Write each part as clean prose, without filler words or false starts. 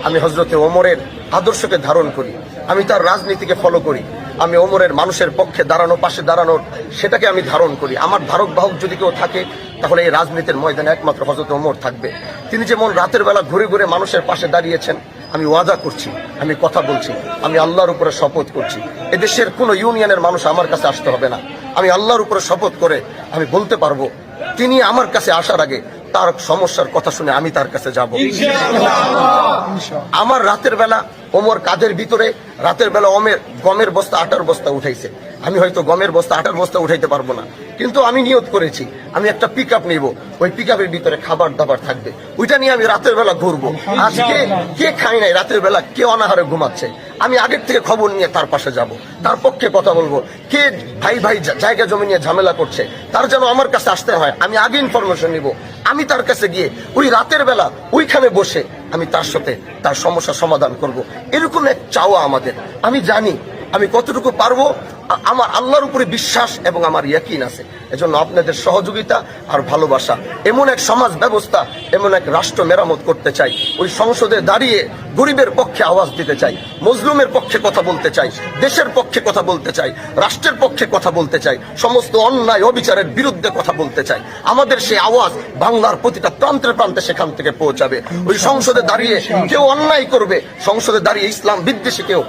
আমি হযরতে ওমরের আদর্শকে ধারণ করি, আমি তার রাজনীতিকে ফলো করি, আমি ওমরের মানুষের পক্ষে দাঁড়ানো, পাশে দাঁড়ানোর সেটাকে আমি ধারণ করি। আমার ধারক বাহক যদি কেউ থাকে তাহলে এই রাজনীতির ময়দানে একমাত্র হযরত ওমর থাকবে। তিনি যেমন রাতের বেলা ঘুরে ঘুরে মানুষের পাশে দাঁড়িয়েছেন, আমি ওয়াদা করছি, আমি কথা বলছি, আমি আল্লাহর উপরে শপথ করছি, এদেশের কোনো ইউনিয়নের মানুষ আমার কাছে আসতে হবে না। আমি আল্লাহর উপরে শপথ করে আমি বলতে পারবো, তিনি আমার কাছে আসার আগে তার সমস্যার কথা শুনে আমি তার কাছে যাব। আমার রাতের বেলা ওমর কাঁধের ভিতরে রাতের বেলা গমের বস্তা, আটার বস্তা উঠাইছে। আমি হয়তো গমের বস্তা, আটার বস্তা উঠাইতে পারবো না, কিন্তু আমি নিয়ত করেছি আমি একটা পিক আপ নিব, ওই পিক আপের ভিতরে খাবার দাবার থাকবে, ওইটা নিয়ে আমি রাতের বেলা ঘুরবো। আজকে কে খাই নাই রাতের বেলা, কে অনাহারে ঘুমাচ্ছে, আমি আগের থেকে খবর নিয়ে তার পাশে যাব, তার পক্ষে কথা বলবো। কে ভাই ভাই জায়গা জমি নিয়ে ঝামেলা করছে, তার যেন আমার কাছে আসতে হয়, আমি আগে ইনফরমেশন নিব, আমি তার কাছে গিয়ে ওই রাতের বেলা ওইখানে বসে আমি তার সাথে তার সমস্যা সমাধান করব। এরকম এক চাওয়া আমাদের। আমি জানি আমি কতটুকু পারবো, আমার আল্লাহর উপরে বিশ্বাস এবং আমার ইয়াকিন আছে। এজন্য আপনাদের সহযোগিতা আর ভালোবাসা, এমন এক সমাজ ব্যবস্থা, এমন এক রাষ্ট্র মেরামত করতে চাই, ওই সংসদে দাঁড়িয়ে গরিবের পক্ষে আওয়াজ দিতে চাই, মজলুমের পক্ষে কথা বলতে চাই, দেশের পক্ষে কথা বলতে চাই, রাষ্ট্রের পক্ষে কথা বলতে চাই, সমস্ত অন্যায় অবিচারের বিরুদ্ধে কথা বলতে চাই। আমাদের সেই আওয়াজ বাংলার প্রতিটা প্রান্তে প্রান্তে সেখান থেকে পৌঁছাবে। ওই সংসদে দাঁড়িয়ে কেউ অন্যায় করবে, সংসদে দাঁড়িয়ে ইসলাম বিদ্বেষী কেউ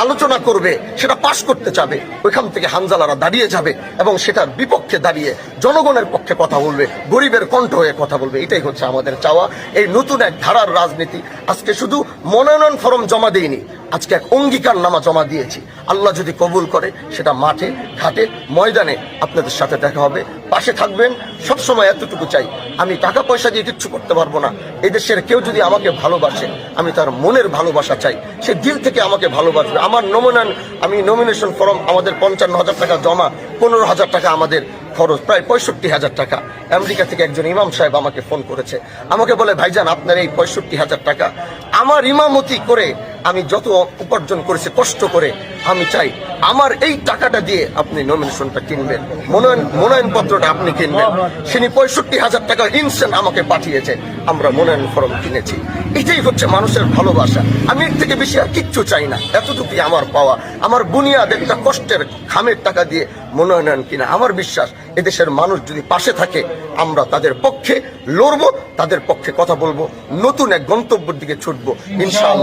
আলোচনা করবে, সেটা পাশ করতে চাবে, ওইখান থেকে হানজালারা দাঁড়িয়ে যাবে এবং সেটার বিপক্ষে দাঁড়িয়ে জনগণের পক্ষে কথা বলবে, গরিবের কণ্ঠ হয়ে কথা বলবে। এটাই হচ্ছে আমাদের চাওয়া। এই নতুন এক ধারার রাজনীতি আজকে শুধু মনোনয়ন ফরম জমা দিইনি, আজকে এক অঙ্গীকারনামা জমা দিয়েছি। আল্লাহ যদি কবুল করে সেটা মাঠে ঘাটে ময়দানে আপনাদের সাথে দেখা হবে, পাশে থাকবেন। সবসময় এতটুকু চাই, আমি টাকা পয়সা দিয়ে কিচ্ছু করতে পারবো না। এদেশের কেউ যদি আমাকে ভালোবাসে, আমি তার মনের ভালোবাসা চাই, সে দিল থেকে আমাকে ভালোবাসবে। আমার নমিনেশন ফর্ম আমাদের 55,000 টাকা জমা, 15,000 টাকা আমাদের খরচ, প্রায় 65,000 টাকা। আমেরিকা থেকে একজন ইমাম সাহেব আমাকে ফোন করেছে, আমাকে বলে ভাইজান আপনার এই 65,000 টাকা আমার ইমামতি করে আমি যত উপার্জন করেছি কষ্ট করে, আমি চাই আমার এই টাকাটা দিয়ে আপনি নমিনেশনটা কিনবেন, মনোনয়ন পত্রটা আপনি কিনবেন। তিনি 65,000 টাকা ইনস্ট্যান্ট আমাকে পাঠিয়েছে, আমরা মনোনয়ন ফর্ম কিনেছি। এটাই হচ্ছে মানুষের ভালোবাসা। আমি এর থেকে বেশি আর কিচ্ছু চাই না। এতটুকুই আমার পাওয়া, আমার বুনিয়াদ একটা কষ্টের খামের টাকা দিয়ে মনোনয়ন কিনা। আমার বিশ্বাস এদেশের মানুষ যদি পাশে থাকে, আমরা তাদের পক্ষে লড়বো, তাদের পক্ষে কথা বলবো, নতুন এক গন্তব্যের দিকে ছুটবো ইনশাআল্লাহ।